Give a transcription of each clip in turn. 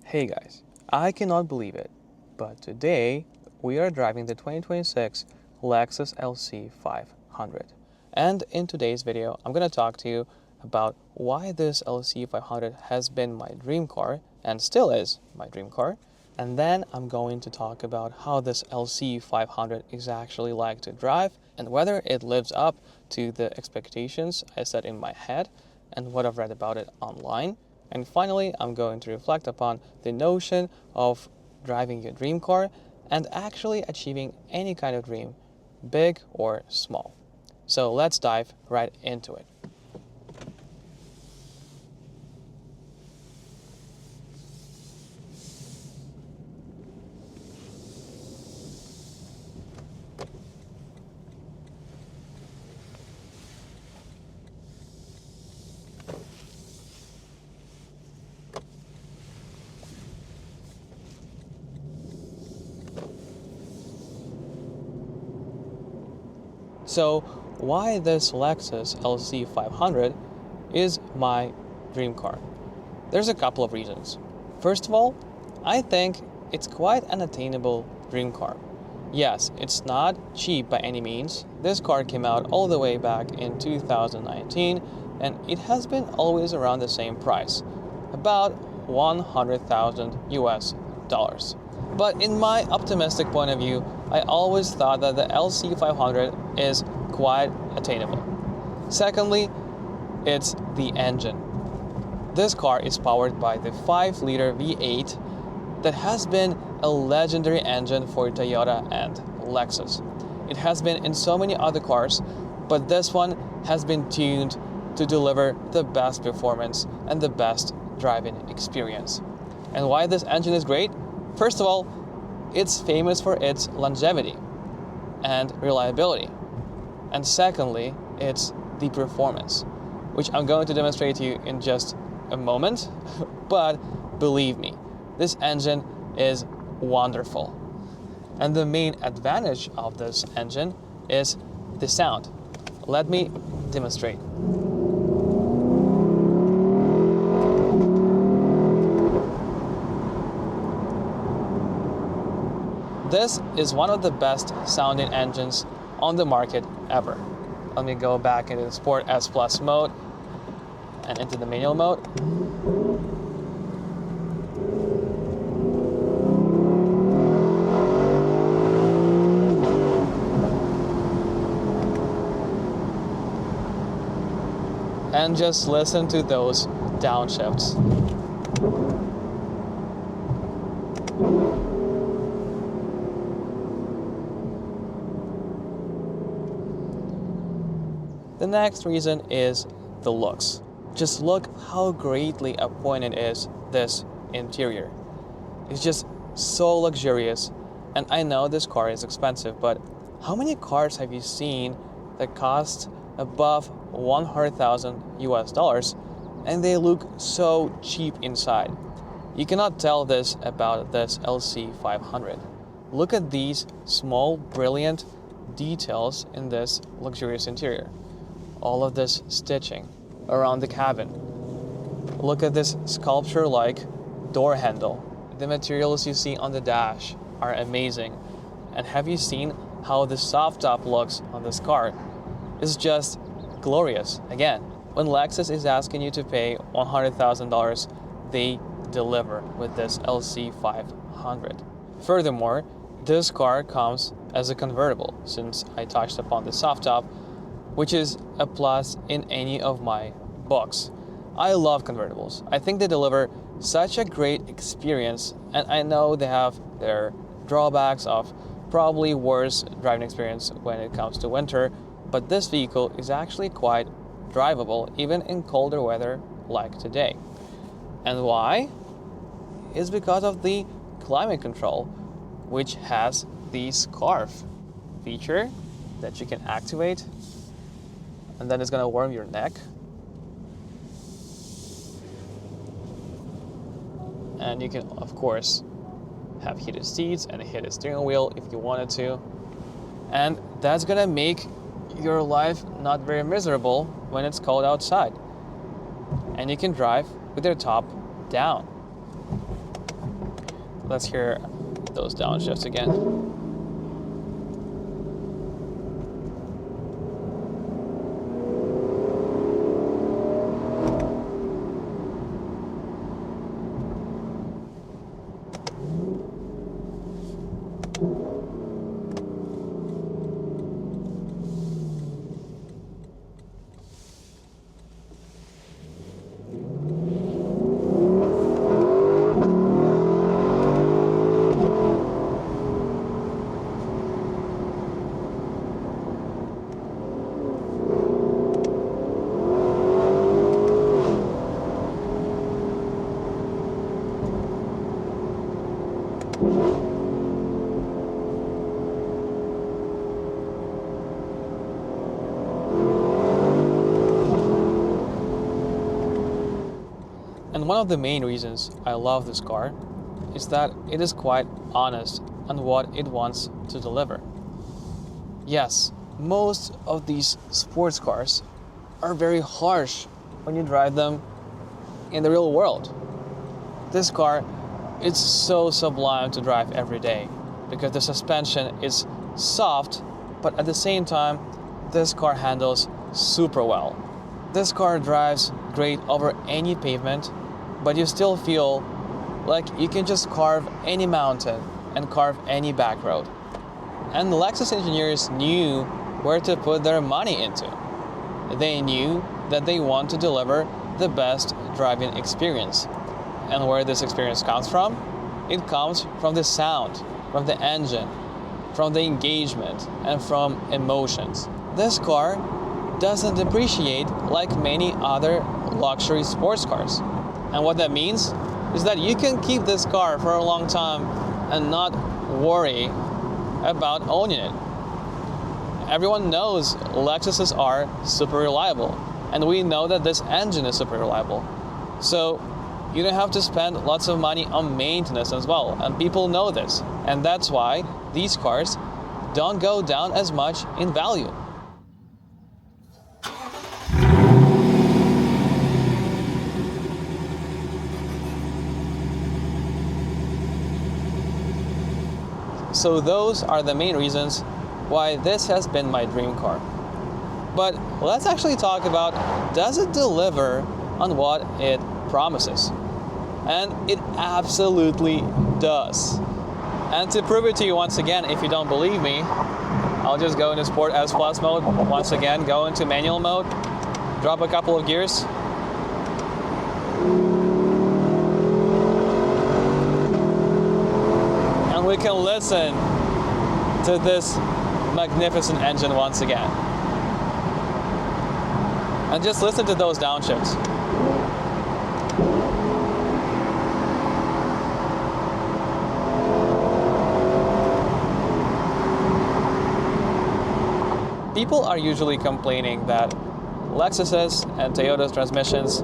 Hey guys, I cannot believe it, but today we are driving the 2026 Lexus LC500. And in today's video, I'm going to talk to you about why this LC500 has been my dream car and still is my dream car. And then I'm going to talk about how this LC500 is actually like to drive and whether it lives up to the expectations I set in my head and what I've read about it online. And finally, I'm going to reflect upon the notion of driving your dream car and actually achieving any kind of dream, big or small. So let's dive right into it. So why this Lexus LC500 is my dream car? There's a couple of reasons. First of all, I think it's quite an attainable dream car. Yes, it's not cheap by any means. This car came out all the way back in 2019 and it has been always around the same price, about 100,000 US dollars. But in my optimistic point of view, I always thought that the LC500 is quite attainable. Secondly, it's the engine. This car is powered by the 5-liter V8 that has been a legendary engine for Toyota and Lexus. It has been in so many other cars, but this one has been tuned to deliver the best performance and the best driving experience. And why this engine is great? First of all, it's famous for its longevity and reliability. And secondly, it's the performance, which I'm going to demonstrate to you in just a moment. But believe me, this engine is wonderful. And the main advantage of this engine is the sound. Let me demonstrate. This is one of the best sounding engines on the market ever. Let me go back into the Sport S Plus mode and into the manual mode. And just listen to those downshifts. The next reason is the looks. Just look how greatly appointed is this interior. It's just so luxurious. And I know this car is expensive, but how many cars have you seen that cost above 100,000 US dollars and they look so cheap inside? You cannot tell this about this LC500. Look at these small, brilliant details in this luxurious interior. All of this stitching around the cabin. Look at this sculpture-like door handle. The materials you see on the dash are amazing. And have you seen how the soft top looks on this car? It's just glorious. Again, when Lexus is asking you to pay $100,000, they deliver with this LC500. Furthermore, this car comes as a convertible, since I touched upon the soft top, which is a plus in any of my books. I love convertibles. I think they deliver such a great experience, and I know they have their drawbacks of probably worse driving experience when it comes to winter, but this vehicle is actually quite drivable even in colder weather like today. And why? It's because of the climate control, which has the scarf feature that you can activate, and then it's gonna warm your neck. And you can, of course, have heated seats and a heated steering wheel if you wanted to. And that's gonna make your life not very miserable when it's cold outside. And you can drive with your top down. Let's hear those downshifts again. And one of the main reasons I love this car is that it is quite honest on what it wants to deliver. Yes, most of these sports cars are very harsh when you drive them in the real world. This car, it's so sublime to drive every day because the suspension is soft, but at the same time, this car handles super well. This car drives great over any pavement, but you still feel like you can just carve any mountain and carve any back road. And the Lexus engineers knew where to put their money into. They knew that they want to deliver the best driving experience. And where this experience comes from? It comes from the sound, from the engine, from the engagement, and from emotions. This car doesn't depreciate like many other luxury sports cars. And what that means is that you can keep this car for a long time and not worry about owning it. Everyone knows Lexuses are super reliable, and we know that this engine is super reliable. So you don't have to spend lots of money on maintenance as well, and people know this. And that's why these cars don't go down as much in value. So those are the main reasons why this has been my dream car. But let's actually talk about, does it deliver on what it promises? And it absolutely does. And to prove it to you once again, if you don't believe me, I'll just go into Sport S Plus mode. Once again, go into manual mode, drop a couple of gears. And we can listen to this magnificent engine once again. And just listen to those downshifts. People are usually complaining that Lexus's and Toyota's transmissions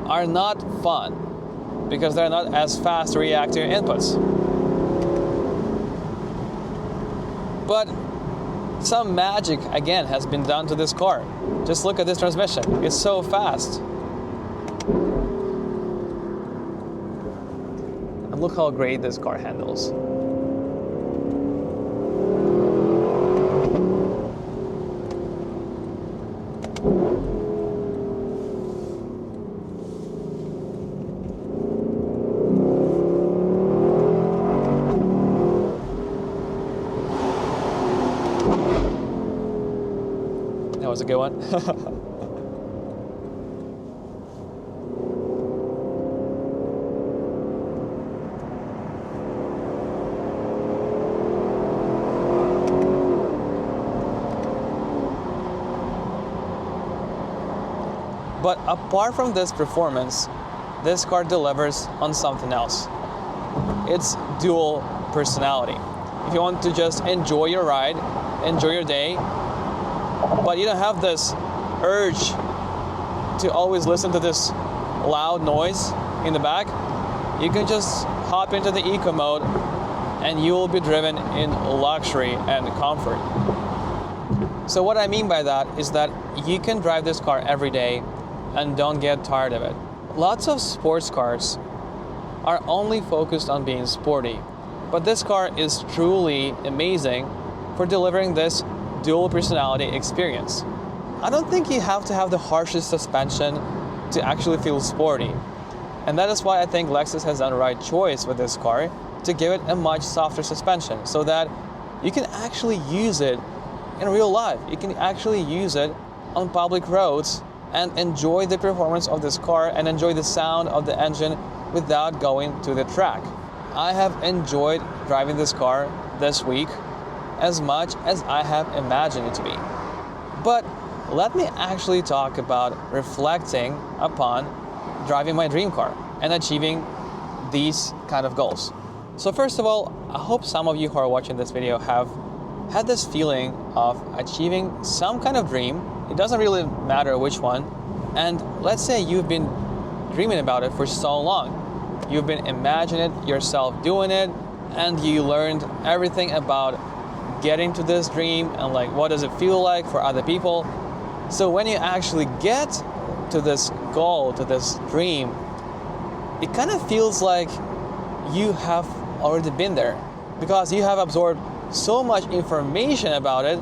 are not fun because they're not as fast reacting inputs. But some magic, again, has been done to this car. Just look at this transmission. It's so fast. And look how great this car handles. That was a good one. But apart from this performance, this car delivers on something else. It's dual personality. If you want to just enjoy your ride, enjoy your day, but you don't have this urge to always listen to this loud noise in the back, you can just hop into the eco mode and you will be driven in luxury and comfort. So what I mean by that is that you can drive this car every day and don't get tired of it. Lots of sports cars are only focused on being sporty. But this car is truly amazing for delivering this dual personality experience. I don't think you have to have the harshest suspension to actually feel sporty. And that is why I think Lexus has done the right choice with this car to give it a much softer suspension so that you can actually use it in real life. You can actually use it on public roads and enjoy the performance of this car and enjoy the sound of the engine without going to the track. I have enjoyed driving this car this week as much as I have imagined it to be. But let me actually talk about reflecting upon driving my dream car and achieving these kind of goals. So first of all, I hope some of you who are watching this video have had this feeling of achieving some kind of dream. It doesn't really matter which one. And let's say you've been dreaming about it for so long. You've been imagining yourself doing it, and you learned everything about getting to this dream and like what does it feel like for other people. So when you actually get to this goal, to this dream, it kind of feels like you have already been there because you have absorbed so much information about it.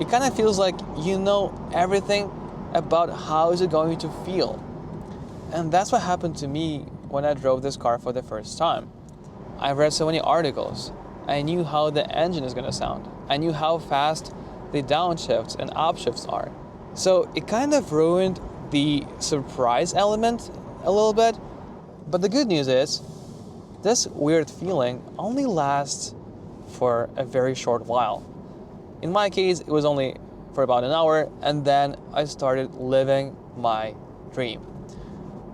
It kind of feels like you know everything about how is it going to feel. And that's what happened to me when I drove this car for the first time. I read so many articles. I knew how the engine is going to sound. I knew how fast the downshifts and upshifts are. So it kind of ruined the surprise element a little bit. But the good news is, this weird feeling only lasts for a very short while. In my case, it was only for about an hour, and then I started living my dream.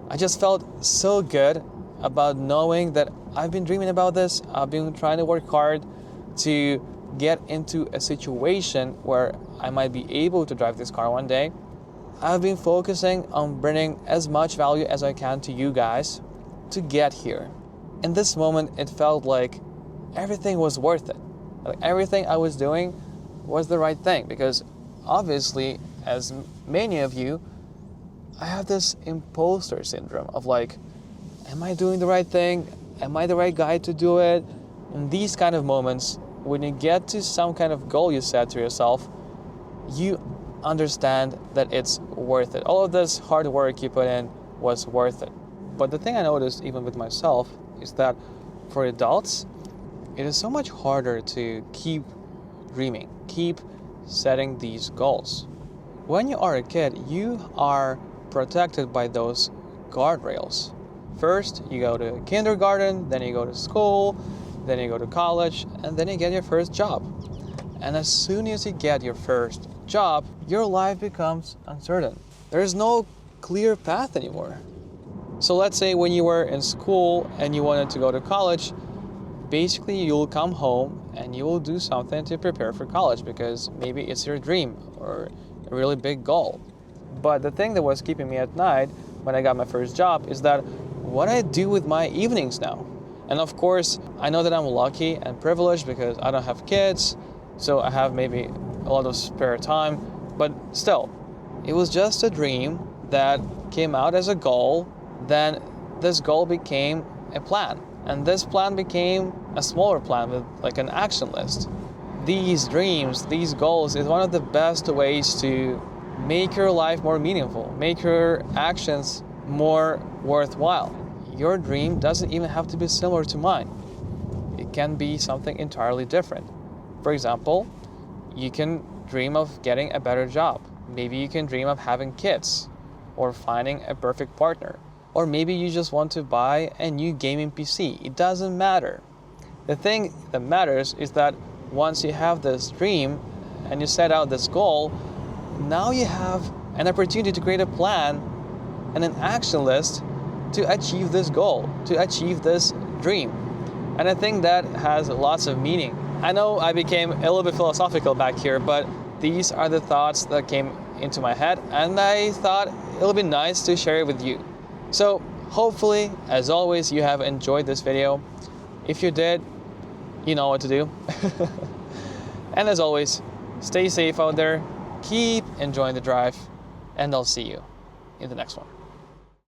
I just felt so good about knowing that I've been dreaming about this. I've been trying to work hard to get into a situation where I might be able to drive this car one day. I've been focusing on bringing as much value as I can to you guys to get here. In this moment, it felt like everything was worth it. Like everything I was doing was the right thing, because obviously, as many of you, I have this imposter syndrome of like, am I doing the right thing? Am I the right guy to do it? In these kind of moments, when you get to some kind of goal you set to yourself, you understand that it's worth it. All of this hard work you put in was worth it. But the thing I noticed even with myself is that for adults, it is so much harder to keep dreaming, keep setting these goals. When you are a kid, you are protected by those guardrails. First, you go to kindergarten, then you go to school, then you go to college, and then you get your first job. And as soon as you get your first job, your life becomes uncertain. There is no clear path anymore. So let's say when you were in school and you wanted to go to college, basically you'll come home and you will do something to prepare for college because maybe it's your dream or a really big goal. But the thing that was keeping me at night when I got my first job is that what I do with my evenings now. And of course, I know that I'm lucky and privileged because I don't have kids, so I have maybe a lot of spare time, but still, it was just a dream that came out as a goal. Then this goal became a plan, and this plan became a smaller plan with like an action list. These dreams, these goals is one of the best ways to make your life more meaningful, make your actions more worthwhile. Your dream doesn't even have to be similar to mine. It can be something entirely different. For example, you can dream of getting a better job. Maybe you can dream of having kids or finding a perfect partner. Or maybe you just want to buy a new gaming PC. It doesn't matter. The thing that matters is that once you have this dream and you set out this goal, now you have an opportunity to create a plan and an action list to achieve this goal, to achieve this dream. And I think that has lots of meaning. I know I became a little bit philosophical back here, but these are the thoughts that came into my head, and I thought it'll be nice to share it with you. So hopefully, as always, you have enjoyed this video. If you did, you know what to do. And as always, stay safe out there, keep enjoying the drive, and I'll see you in the next one.